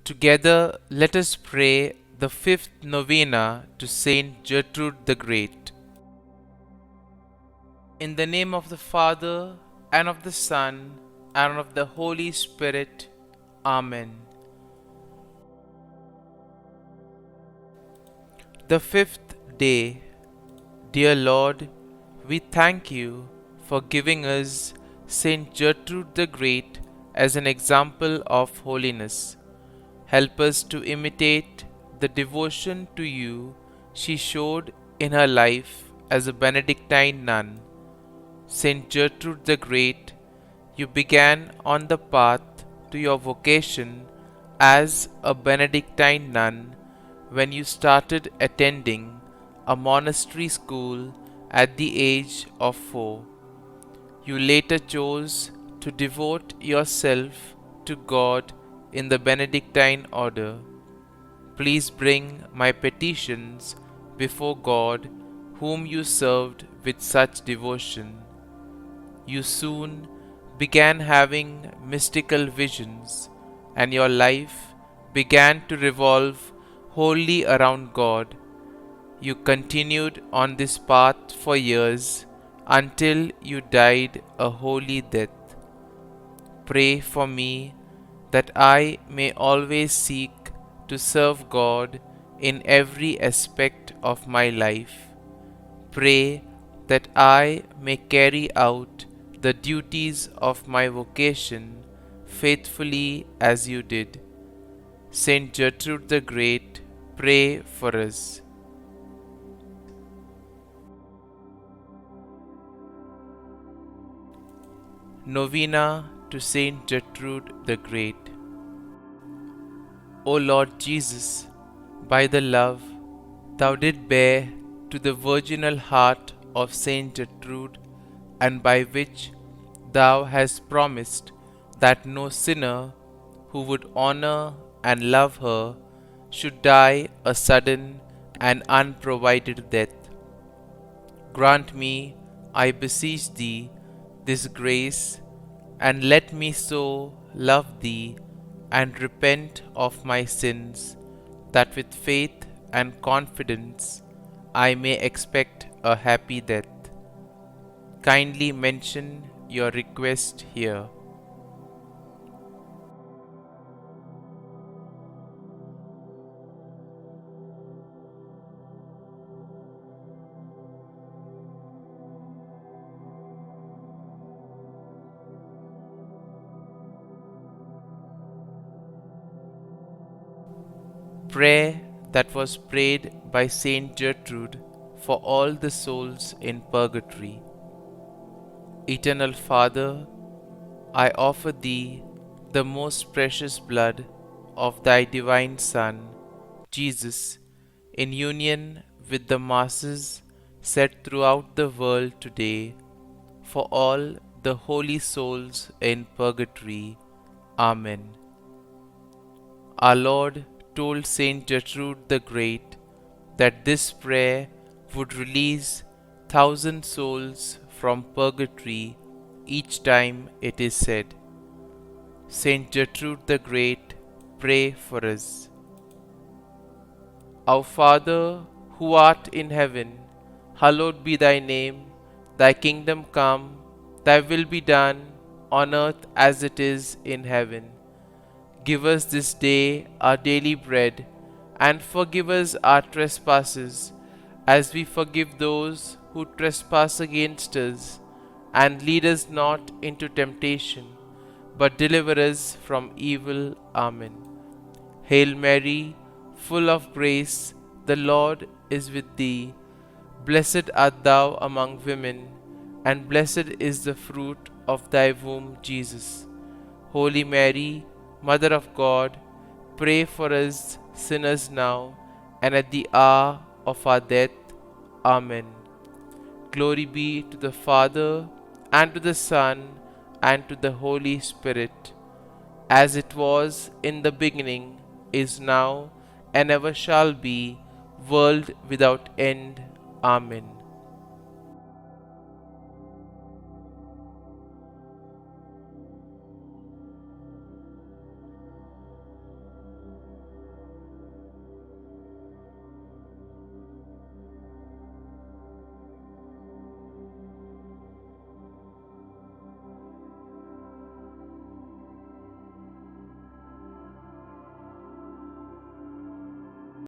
Together, let us pray the fifth novena to St Gertrude the Great. In the name of the Father, and of the Son, and of the Holy Spirit. Amen. The fifth day. Dear Lord, we thank you for giving us St Gertrude the Great as an example of holiness. Help us to imitate the devotion to you she showed in her life as a Benedictine nun. St Gertrude the Great, you began on the path to your vocation as a Benedictine nun when you started attending a monastery school at the age of 4. You later chose to devote yourself to God in the Benedictine order. Please bring my petitions before God, whom you served with such devotion. You soon began having mystical visions, and your life began to revolve wholly around God. You continued on this path for years until you died a holy death. Pray for me that I may always seek to serve God in every aspect of my life. Pray that I may carry out the duties of my vocation faithfully as you did. Saint Gertrude the Great, pray for us. Novena to St Gertrude the Great. O Lord Jesus, by the love thou did bear to the virginal heart of St Gertrude, and by which thou hast promised that no sinner who would honor and love her should die a sudden and unprovided death, grant me, I beseech thee, this grace, and let me so love thee and repent of my sins, that with faith and confidence I may expect a happy death. Kindly mention your request here. Prayer that was prayed by St Gertrude for all the souls in Purgatory. Eternal Father, I offer Thee the most precious blood of Thy divine Son, Jesus, in union with the masses said throughout the world today, for all the holy souls in Purgatory. Amen. Our Lord told St Gertrude the Great that this prayer would release 1,000 souls from purgatory each time it is said. St Gertrude the Great, pray for us. Our Father, who art in heaven, hallowed be thy name. Thy kingdom come, thy will be done, on earth as it is in heaven. Give us this day our daily bread, and forgive us our trespasses, as we forgive those who trespass against us. And lead us not into temptation, but deliver us from evil. Amen. Hail Mary, full of grace, the Lord is with thee. Blessed art thou among women, and blessed is the fruit of thy womb, Jesus. Holy Mary, Mother of God, pray for us sinners now and at the hour of our death. Amen. Glory be to the Father, and to the Son, and to the Holy Spirit, as it was in the beginning, is now, and ever shall be, world without end. Amen.